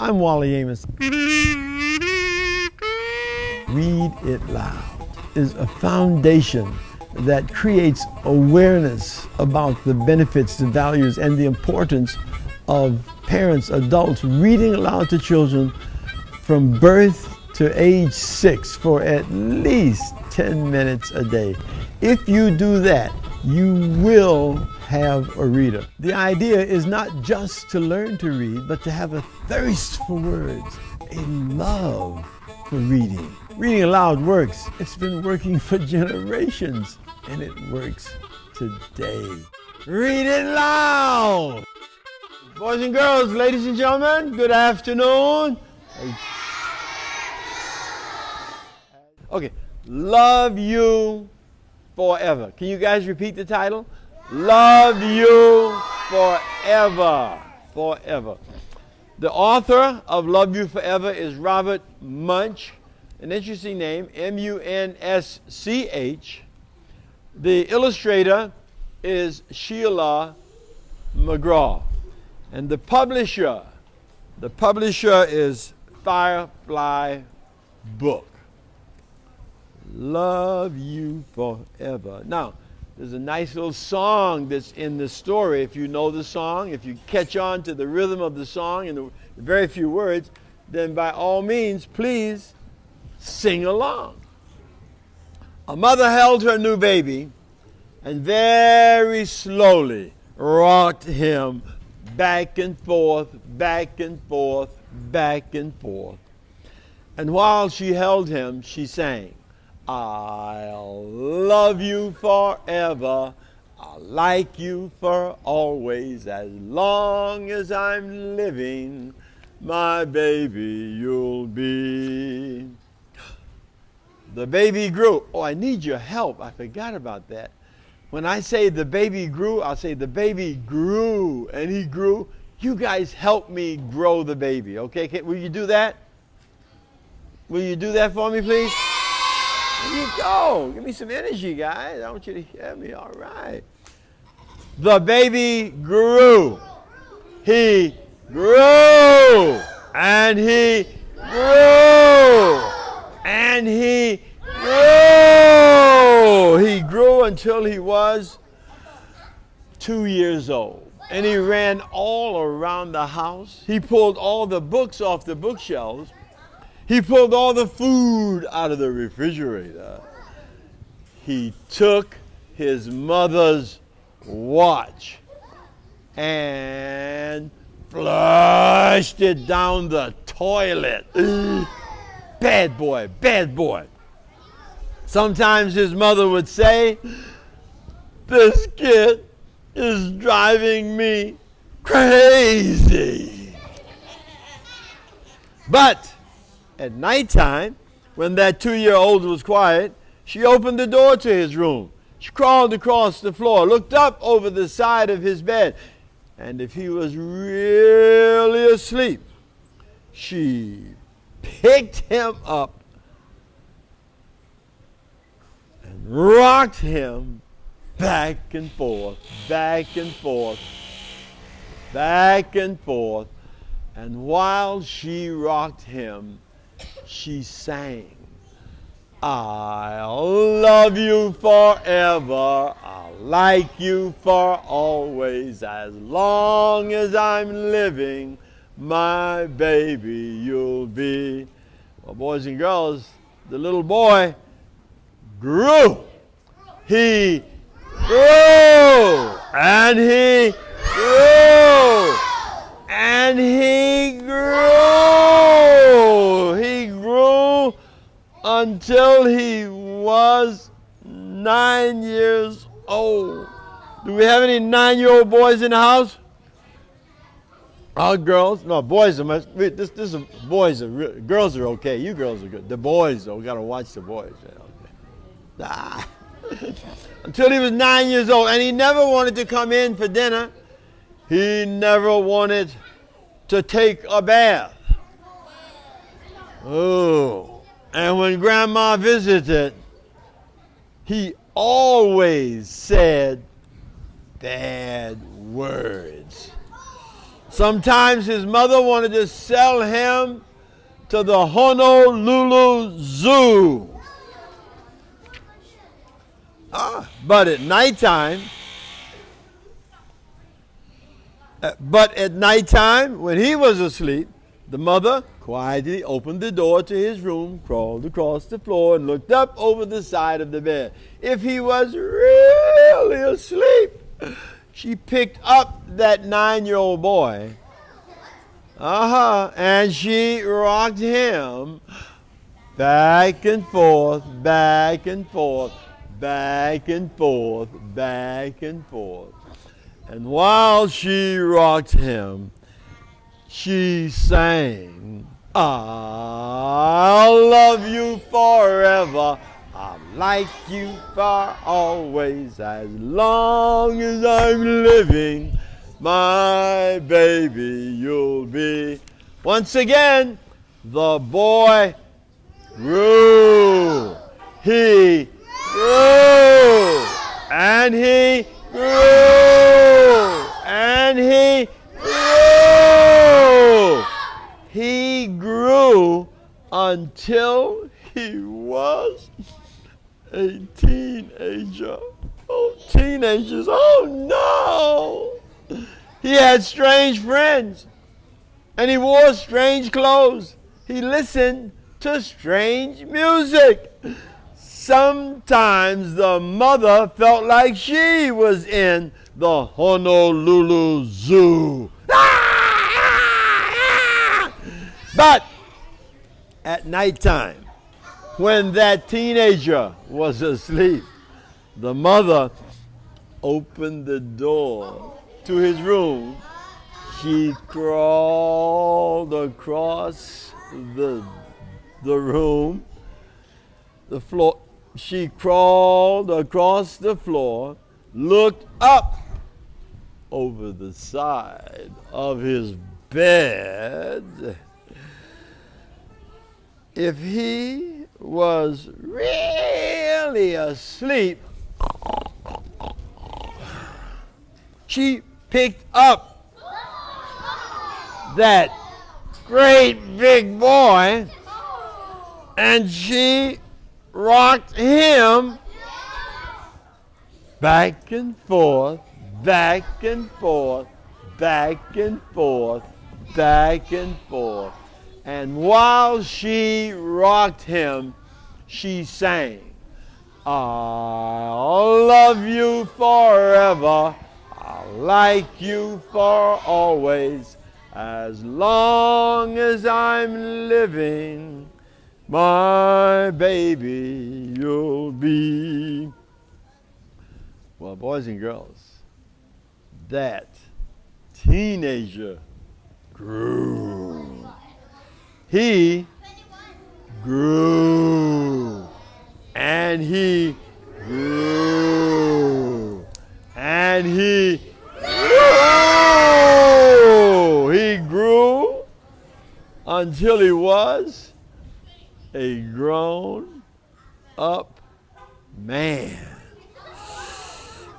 I'm Wally Amos. Read It Loud is a foundation that creates awareness about the benefits, the values, and the importance of parents, adults reading aloud to children from birth to age 6 for at least 10 minutes a day. If you do that, you will have a reader. The idea is not just to learn to read, but to have a thirst for words, a love for reading. Reading aloud works. It's been working for generations, and it works today. Read it loud! Boys and girls, ladies and gentlemen, good afternoon. Okay, love you forever. Can you guys repeat the title? Love you forever. Forever. The author of Love You Forever is Robert Munsch, an interesting name, M-U-N-S-C-H. The illustrator is Sheila McGraw. And the publisher is Firefly Book. Love you forever. Now, there's a nice little song that's in the story. If you know the song, if you catch on to the rhythm of the song and the very few words, then by all means, please sing along. A mother held her new baby and very slowly rocked him back and forth, back and forth, back and forth. And while she held him, she sang, I'll love you forever. I'll like you for always. As long as I'm living, my baby you'll be. The baby grew. Oh, I need your help. I forgot about that. When I say the baby grew, I'll say the baby grew and he grew. You guys help me grow the baby, okay? Will you do that? Will you do that for me, please? There you go. Give me some energy, guys. I want you to hear me. All right. The baby grew. He grew. And he grew. And he grew. He grew until he was 2 years old. And he ran all around the house. He pulled all the books off the bookshelves. He pulled all the food out of the refrigerator. He took his mother's watch and flushed it down the toilet. Bad boy, bad boy. Sometimes his mother would say, this kid is driving me crazy. But at nighttime, when that 2-year-old was quiet, she opened the door to his room. She crawled across the floor, looked up over the side of his bed, and if he was really asleep, she picked him up and rocked him back and forth, back and forth, back and forth. And while she rocked him, she sang, I'll love you forever, I'll like you for always, as long as I'm living, my baby you'll be. Well, boys and girls, the little boy grew. He grew, and he grew, and he grew. He grew until he was 9 years old. Do we have any 9-year-old boys in the house? All girls? No, boys are much. This is boys are girls are okay. You girls are good. The boys though, we gotta watch the boys. Okay. Until he was 9 years old, and he never wanted to come in for dinner. He never wanted to take a bath. Oh. And when Grandma visited, he always said bad words. Sometimes his mother wanted to sell him to the Honolulu Zoo. But at nighttime, when he was asleep, the mother quietly opened the door to his room, crawled across the floor, and looked up over the side of the bed. If he was really asleep, she picked up that 9-year-old boy, and she rocked him back and forth, back and forth, back and forth, back and forth. And while she rocked him, she sang, I'll love you forever, I'll like you for always, as long as I'm living, my baby you'll be. Once again, the boy grew. He grew. And he grew. And he grew. He grew until he was a teenager. Oh, teenagers. Oh, no. He had strange friends. And he wore strange clothes. He listened to strange music. Sometimes the mother felt like she was in the Honolulu Zoo. But at nighttime, when that teenager was asleep, the mother opened the door to his room. She crawled across the room, the floor. She crawled across the floor, looked up over the side of his bed. If he was really asleep, she picked up that great big boy and she rocked him back and forth, back and forth, back and forth, back and forth. And while she rocked him, she sang, I'll love you forever, I'll like you for always, as long as I'm living, my baby you'll be. Well, boys and girls, that teenager grew. He grew. And he grew. And he grew. He grew until he was a grown-up man.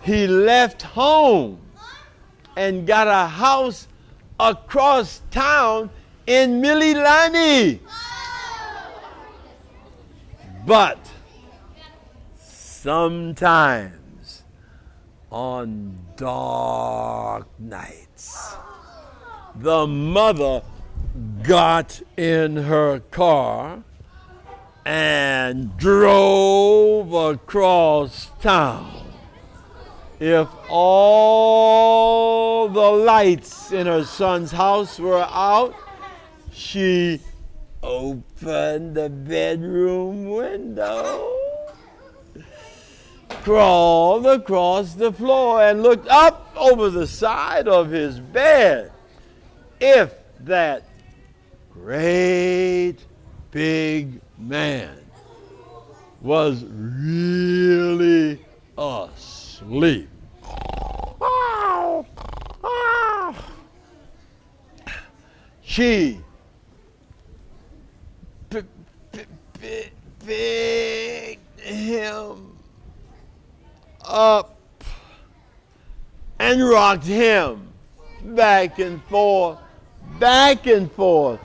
He left home and got a house across town in Mililani. But sometimes on dark nights, the mother got in her car and drove across town. If all the lights in her son's house were out, she opened the bedroom window, crawled across the floor, and looked up over the side of his bed. If that great big man was really asleep. She picked him up and rocked him back and forth, back and forth,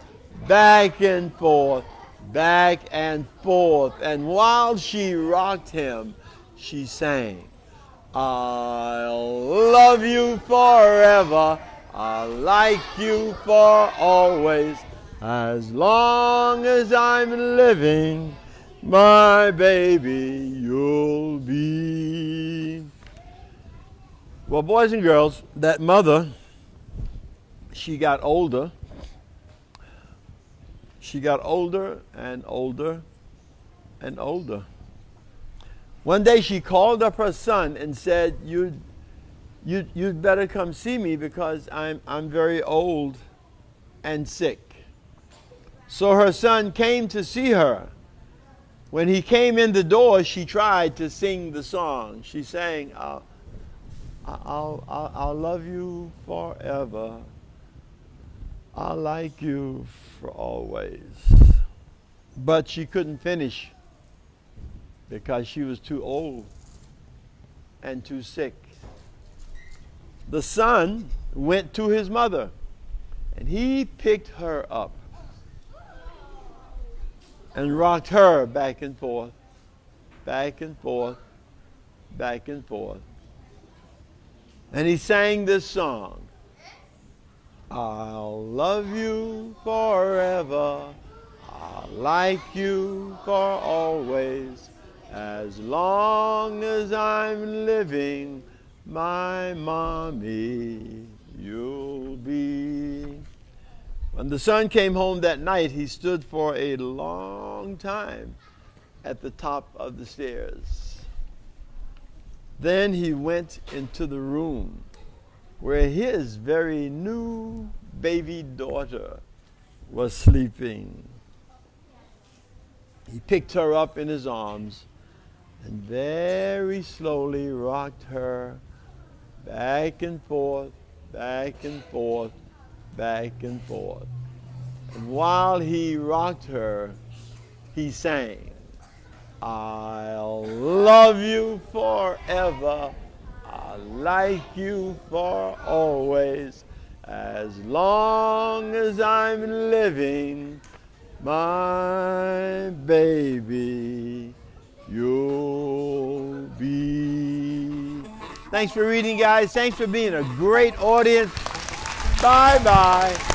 back and forth, back and forth. And while she rocked him, she sang, I'll love you forever, I'll like you for always, as long as I'm living, my baby you'll be. Well, boys and girls, that mother, she got older. She got older and older and older. One day she called up her son and said, you'd better come see me because I'm very old and sick. So her son came to see her. When he came in the door, she tried to sing the song. She sang, I'll love you forever. I'll like you for always. But she couldn't finish because she was too old and too sick. The son went to his mother and he picked her up and rocked her back and forth, back and forth, back and forth. And he sang this song, I'll love you forever, I'll like you for always, as long as I'm living, my mommy you'll be. When the son came home that night, he stood for a long time at the top of the stairs. Then he went into the room where his very new baby daughter was sleeping. He picked her up in his arms and very slowly rocked her back and forth, back and forth, back and forth. And while he rocked her, he sang, I'll love you forever, I'll like you for always, as long as I'm living, my baby you'll be. Thanks for reading, guys. Thanks for being a great audience. Bye-bye.